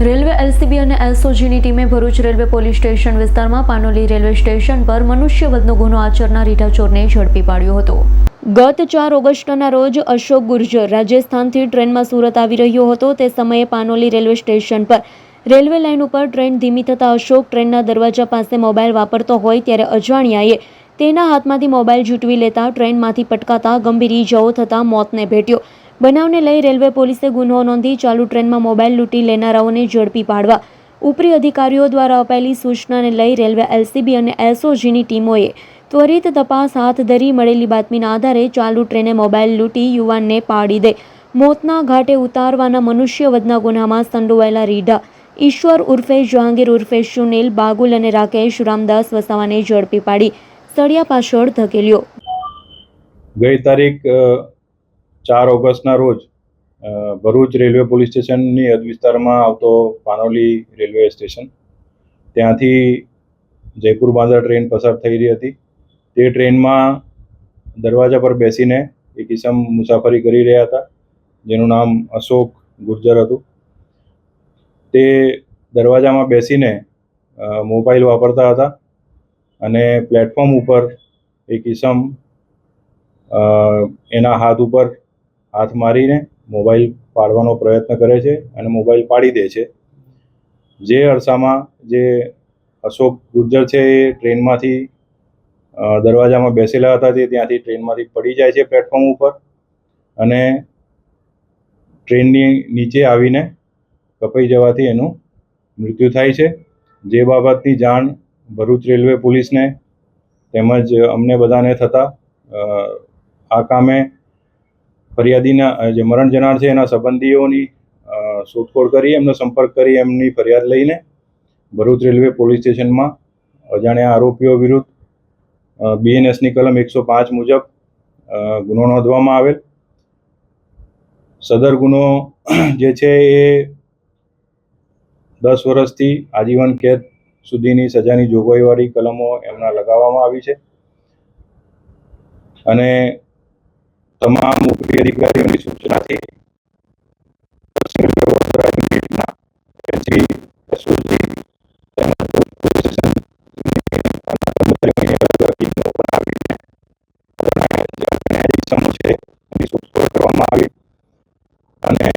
Railway LCB અને એસઓજીની ટીમે Bharuch railway police station વિસ્તારમાં પાનોલી રેલવે સ્ટેશન પર મનુષ્યવધનો ગુનો આચરનાર રીઢા ચોરને ઝડપી પાડ્યો હતો। ગત 4 ઓગસ્ટના રોજ અશોક ગુર્જર રાજસ્થાનથી ટ્રેનમાં સુરત આવી રહ્યો હતો। તે સમયે પાનોલી રેલવે સ્ટેશન પર રેલવે લાઇન ઉપર ટ્રેન ધીમી થતાં અશોક ટ્રેનના દરવાજા પાસે મોબાઈલ વાપરતો હોય ત્યારે અજાણ્યાએ તેના હાથમાંથી મોબાઈલ ઝૂંટવી લેતા ટ્રેનમાંથી પટકાતા ગંભીર ઈજાઓ થતાં મોતને ભેટ્યો। બનાવને લઈ રેલવે પોલીસે ગુનો નોંધી ચાલુ ટ્રેનમાં મોબાઈલ લૂંટી લેનારાઓને ઝડપી પાડવા ઉપરી અધિકારીઓ દ્વારા અપાયેલી સૂચનાને લઈ રેલવે એલસીબી અને એસઓજીની ટીમોએ ત્વરિત તપાસ હાથ ધરી મળેલી બાતમીના આધારે ચાલુ ટ્રેને મોબાઈલ લૂંટી યુવાનને પાડી દઈ મોતના ઘાટે ઉતારવાના મનુષ્યવધના ગુનામાં સંડોવાયેલા રીઢા ઈશ્વર ઉર્ફે જહાંગીર ઉર્ફે સુનિલ બાગુલ અને રાકેશ રામદાસ વસાવાને ઝડપી પાડી સળિયા પાછળ ધકેલ્યો। ગઈ તારીખ 4 ઓગસ્ટના રોજ ભરૂચ રેલવે પોલીસ સ્ટેશનની હદ વિસ્તારમાં આવતો પાનોલી રેલવે સ્ટેશન ત્યાંથી જયપુર બાંદ્રા ટ્રેન પસાર થઈ રહી હતી। તે ટ્રેનમાં દરવાજા પર બેસીને એક ઈસમ મુસાફરી કરી રહ્યા હતા જેનું નામ અશોક ગુર્જર હતું। તે દરવાજામાં બેસીને મોબાઈલ વાપરતા હતા અને પ્લેટફોર્મ ઉપર એક ઈસમ એના હાથ ઉપર હાથ મારીને મોબાઈલ પાડવાનો પ્રયત્ન કરે છે અને મોબાઈલ પાડી દે છે। જે અરસામાં જે અશોક ગુર્જર છે એ ટ્રેનમાંથી દરવાજામાં બેસેલા હતા તે ત્યાંથી ટ્રેનમાંથી પડી જાય છે પ્લેટફોર્મ ઉપર અને ટ્રેનની નીચે આવીને કપાઈ જવાથી એનું મૃત્યુ થાય છે। જે બાબતની જાણ ભરૂચ રેલવે પોલીસને તેમજ અમને બધાને થતાં આ કામે ફરિયાદીના જે મરણ જનાર છે એના સંબંધીઓની શોધખોળ કરી એમનો સંપર્ક કરી એમની ફરિયાદ લઈને ભરૂચ રેલવે પોલીસ સ્ટેશનમાં અજાણ્યા આરોપીઓ વિરુદ્ધ બીએનએસની કલમ 105 મુજબ ગુનો નોંધવામાં આવેલ। સદર ગુનો જે છે એ 10 વર્ષથી આજીવન કેદ સુધીની સજાની જોગવાઈવાળી કલમો એમના લગાવવામાં આવી છે અને તમામ ઉપરી અધિકારીઓની સૂચનાથી કરવામાં આવી અને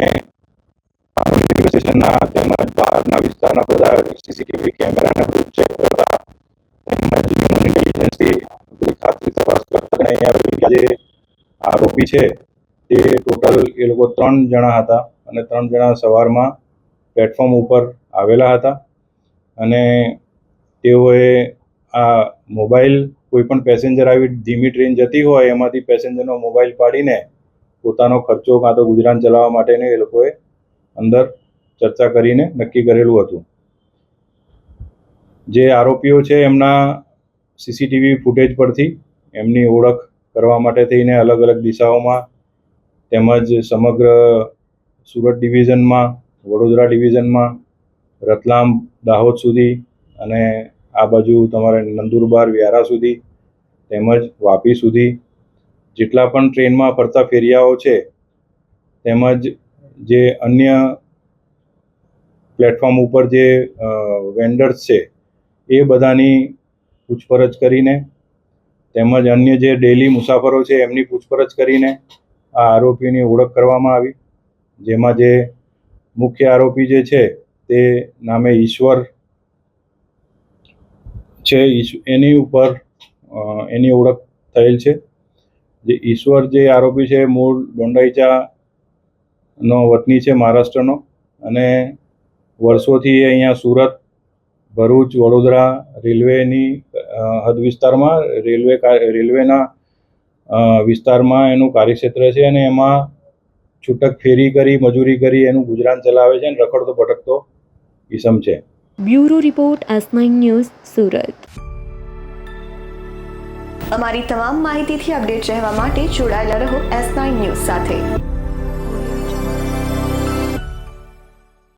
રેલવે સ્ટેશનના તેમજ બહારના વિસ્તારના બધા સીસીટીવી કેમેરાના ચેક કરતા તેમજ હ્યુમન ઇન્ટેલિજન્સથી ખાતરી તપાસ કરતા અહીંયા જે આરોપી છે તે ટોટલ એ લોકો 3 જણા હતા અને 3 જણા સવારમાં પ્લેટફોર્મ ઉપર આવેલા હતા અને તેઓએ આ મોબાઈલ કોઈ પણ પેસેન્જર આવી ધીમી ટ્રેન જતી હોય એમાંથી પેસેન્જરનો મોબાઈલ પાડીને પોતાનો ખર્ચો કાં તો ગુજરાન ચલાવવા માટેને એ લોકોએ અંદર ચર્ચા કરીને નક્કી કરેલું હતું। જે આરોપીઓ છે એમના સીસીટીવી ફૂટેજ પરથી એમની ઓળખ કરવા માટે થઈને અલગ અલગ દિશાઓમાં તેમજ સમગ્ર સુરત ડિવિઝનમાં વડોદરા ડિવિઝનમાં રતલામ દાહોદ સુધી અને આ બાજુ તમારે નંદુરબાર વ્યારા સુધી તેમજ વાપી સુધી જેટલા પણ ટ્રેનમાં ફરતા ફેરિયાઓ છે તેમજ જે અન્ય પ્લેટફોર્મ ઉપર જે વેન્ડર્સ છે એ બધાની પૂછપરછ કરીને તેમજ અન્ય જે ડેલી મુસાફરો છે એમની પૂછપરછ કરીને આ આરોપીની ઓળખ કરવામાં આવી। જેમાં જે મુખ્ય આરોપી જે છે તે નામે ઈશ્વર છે એની ઉપર એની ઓળખ થયેલ છે। જે ઈશ્વર જે આરોપી છે મૂળ દોંડાઈચાનો વતની છે મહારાષ્ટ્રનો અને વર્ષોથી અહીંયા સુરત ભરૂચ વડોદરા રેલવેની હદ વિસ્તારમાં રેલવેના વિસ્તારમાં એનું કાર્યક્ષેત્ર છે અને એમાં છૂટક ફેરી કરી મજૂરી કરી એનું ગુજરાન ચલાવે છે અને રખડતો ભટકતો ઈસમ છે। Bureau report S9 news Surat. અમારી તમામ માહિતીથી અપડેટ રહેવા માટે જોડાયેલા રહો S9 ન્યૂઝ સાથે।